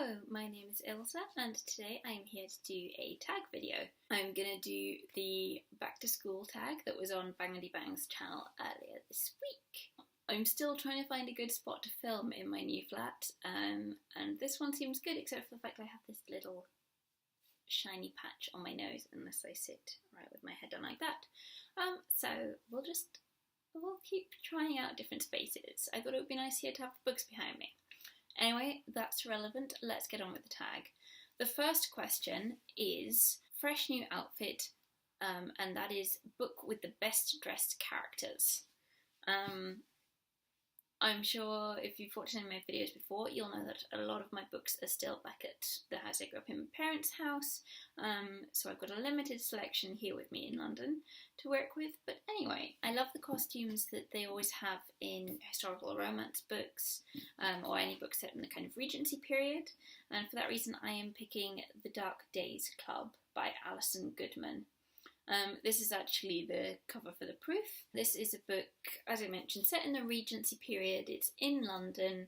Hello, my name is Ilsa and today I am here to do a tag video. I'm going to do the back to school tag that was on Bangity Bang's channel earlier this week. I'm still trying to find a good spot to film in my new flat and this one seems good except for the fact I have this little shiny patch on my nose unless I sit right with my head down like that. So we'll keep trying out different spaces. I thought it would be nice here to have the books behind me. Anyway, that's relevant. Let's get on with the tag. The first question is fresh new outfit, and that is book with the best dressed characters. I'm sure if you've watched any of my videos before, you'll know that a lot of my books are still back at the house I grew up in, my parents' house. So I've got a limited selection here with me in London to work with. But anyway, I love the costumes that they always have in historical romance books, or any books set in the kind of Regency period. And for that reason, I am picking The Dark Days Club by Alison Goodman. This is actually the cover for the proof. This is a book, as I mentioned, set in the Regency period. It's in London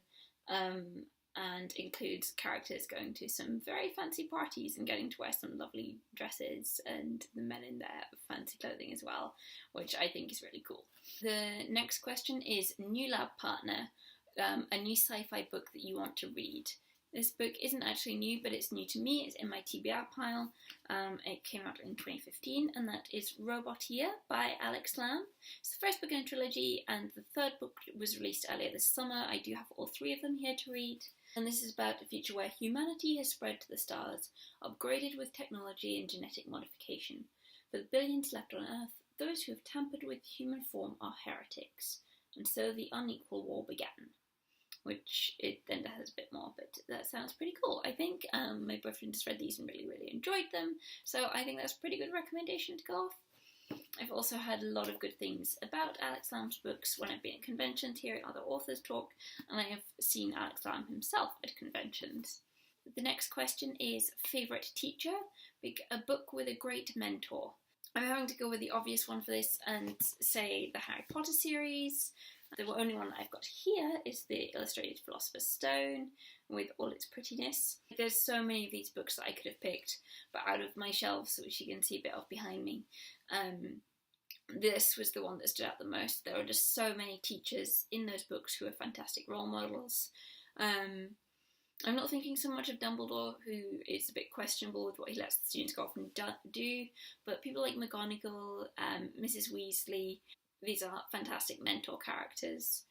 and includes characters going to some very fancy parties and getting to wear some lovely dresses and the men in their fancy clothing as well, which I think is really cool. The next question is New Lab Partner, a new sci-fi book that you want to read. This book isn't actually new, but it's new to me. It's in my TBR pile. It came out in 2015, and that is Robotia by Alex Lamb. It's the first book in a trilogy, and the third book was released earlier this summer. I do have all three of them here to read. And this is about a future where humanity has spread to the stars, upgraded with technology and genetic modification. For the billions left on Earth, those who have tampered with human form are heretics. And so the unequal war began. Which it then has a bit more, but that sounds pretty cool. I think my boyfriend just read these and really enjoyed them, so I think that's a pretty good recommendation to go off. I've also heard a lot of good things about Alex Lamb's books when I've been at conventions, hearing other authors talk, and I have seen Alex Lamb himself at conventions. The next question is favourite teacher, a book with a great mentor. I'm having to go with the obvious one for this and say the Harry Potter series. The only one I've got here is the Illustrated Philosopher's Stone with all its prettiness. There's so many of these books that I could have picked, but out of my shelves, which you can see a bit of behind me, this was the one that stood out the most. There are just so many teachers in those books who are fantastic role models. I'm not thinking so much of Dumbledore, who is a bit questionable with what he lets the students go off and do, but people like McGonagall, Mrs. Weasley, these are fantastic mentor characters.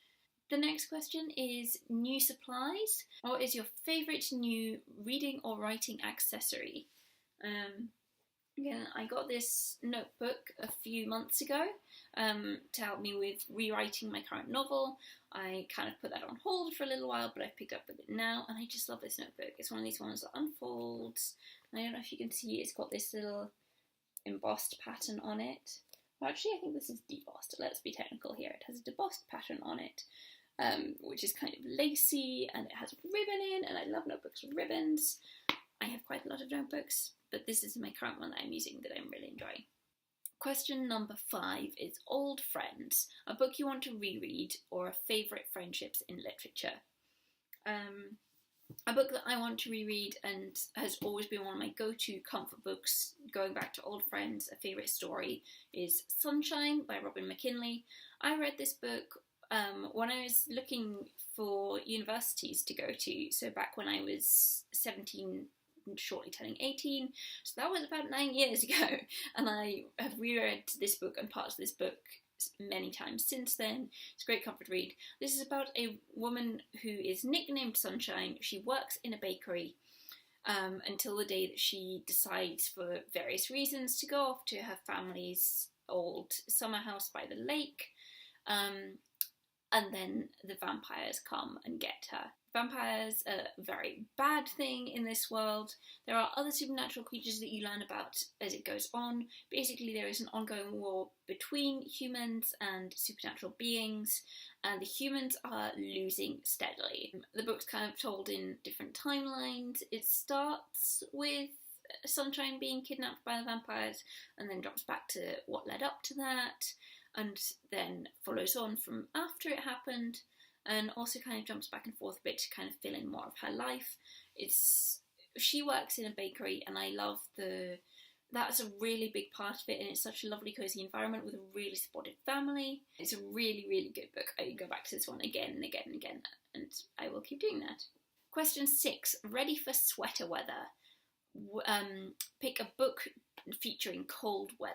The next question is new supplies. What is your favourite new reading or writing accessory? Again, I got this notebook a few months ago to help me with rewriting my current novel. I kind of put that on hold for a little while, but I've picked up with it now, and I just love this notebook. It's one of these ones that unfolds. I don't know if you can see, it's got this little embossed pattern on it. Well, actually, I think this is debossed. Let's be technical here. It has a debossed pattern on it, which is kind of lacy, and it has ribbon in, and I love notebooks with ribbons. I have quite a lot of notebooks, but this is my current one that I'm using that I'm really enjoying. Question number 5 is Old Friends, a book you want to reread or favourite friendships in literature. A book that I want to reread and has always been one of my go-to comfort books, going back to old friends, a favourite story, is Sunshine by Robin McKinley. I read this book when I was looking for universities to go to, so back when I was 17, shortly turning 18, so that was about 9 years ago, and I have reread this book and parts of this book many times since then. It's a great comfort read. This is about a woman who is nicknamed Sunshine. She works in a bakery until the day that she decides, for various reasons, to go off to her family's old summer house by the lake, and then the vampires come and get her. Vampires are a very bad thing in this world. There are other supernatural creatures that you learn about as it goes on. Basically, there is an ongoing war between humans and supernatural beings, and the humans are losing steadily. The book's kind of told in different timelines. It starts with Sunshine being kidnapped by the vampires, and then drops back to what led up to that, and then follows on from after it happened, and also kind of jumps back and forth a bit to kind of fill in more of her life. She works in a bakery, and I love that's a really big part of it, and it's such a lovely cozy environment with a really supportive family. It's a really, really good book. I can go back to this one again and again and again, and I will keep doing that. Question 6, ready for sweater weather. Pick a book featuring cold weather.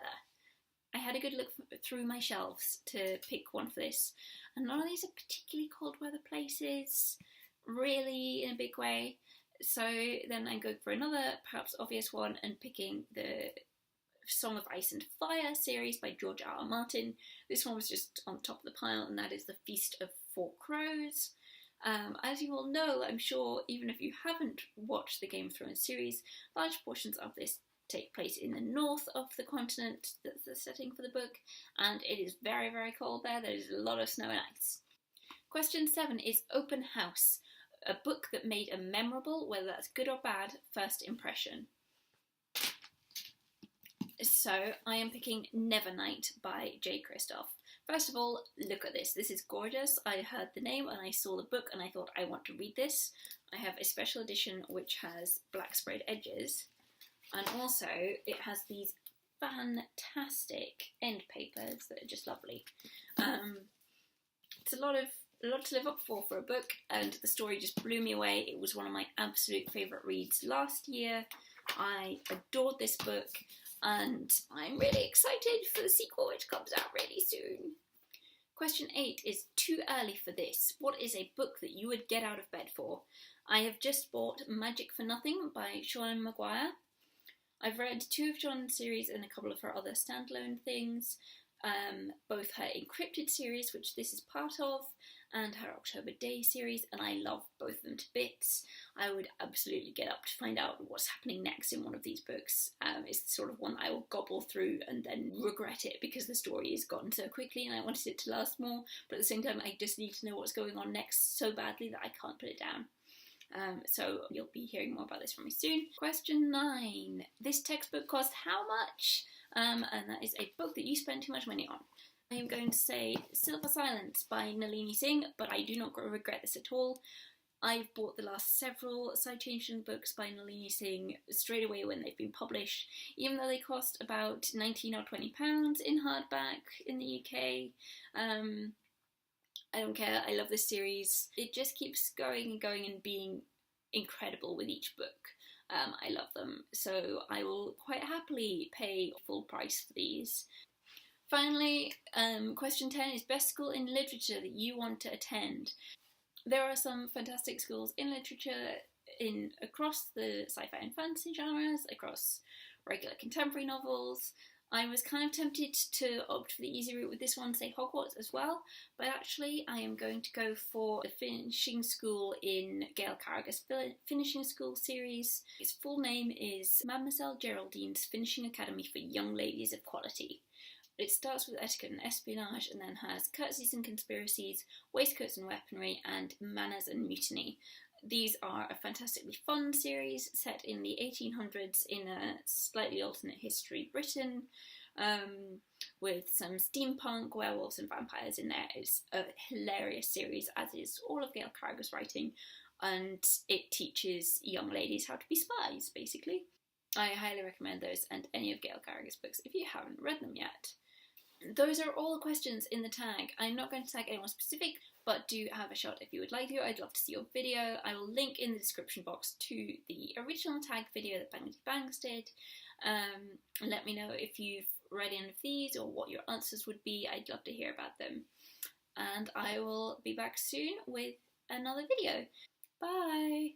I had a good look through my shelves to pick one for this, and none of these are particularly cold weather places, really, in a big way. So then I go for another, perhaps obvious one, and picking the Song of Ice and Fire series by George R. R. Martin. This one was just on top of the pile, and that is The Feast of Four Crows. As you all know, I'm sure, even if you haven't watched the Game of Thrones series, large portions of this take place in the north of the continent. That's the setting for the book, and it is very, very cold there. There is a lot of snow and ice. Question 7 is Open House, a book that made a memorable, whether that's good or bad, first impression. So I am picking Nevernight by Jay Kristoff. First of all, look at this. This is gorgeous. I heard the name and I saw the book and I thought, I want to read this. I have a special edition which has black sprayed edges, and also it has these fantastic end papers that are just lovely. It's a lot to live up for a book, and the story just blew me away. It was one of my absolute favourite reads last year. I adored this book, and I'm really excited for the sequel, which comes out really soon. Question 8 is Too Early for This. What is a book that you would get out of bed for? I have just bought Magic for Nothing by Seanan McGuire. I've read 2 of Seanan's series and a couple of her other standalone things, both her Encrypted series, which this is part of, and her October Day series, and I love both of them to bits. I would absolutely get up to find out what's happening next in one of these books. It's the sort of one I will gobble through and then regret it because the story has gotten so quickly and I wanted it to last more, but at the same time I just need to know what's going on next so badly that I can't put it down. So you'll be hearing more about this from me soon. Question 9. This textbook cost how much? And that is a book that you spend too much money on. I am going to say Silver Silence by Nalini Singh, but I do not regret this at all. I've bought the last several Citation books by Nalini Singh straight away when they've been published, even though they cost about £19 or £20 in hardback in the UK. I don't care, I love this series. It just keeps going and going and being incredible with each book. I love them, so I will quite happily pay full price for these. Finally, question 10 is best school in literature that you want to attend. There are some fantastic schools in literature across the sci-fi and fantasy genres, across regular contemporary novels. I was kind of tempted to opt for the easy route with this one, say Hogwarts as well, but actually I am going to go for the finishing school in Gail Carragher's Finishing School series. Its full name is Mademoiselle Geraldine's Finishing Academy for Young Ladies of Quality. It starts with etiquette and espionage and then has curtsies and conspiracies, waistcoats and weaponry, and manners and mutiny. These are a fantastically fun series set in the 1800s in a slightly alternate history Britain, with some steampunk, werewolves and vampires in there. It's a hilarious series, as is all of Gail Carragher's writing, and it teaches young ladies how to be spies, basically. I highly recommend those and any of Gail Carragher's books if you haven't read them yet. Those are all the questions in the tag. I'm not going to tag anyone specific, but do have a shot if you would like to. I'd love to see your video. I will link in the description box to the original tag video that Bangity Bangs did. And let me know if you've read any of these or what your answers would be. I'd love to hear about them. And I will be back soon with another video. Bye!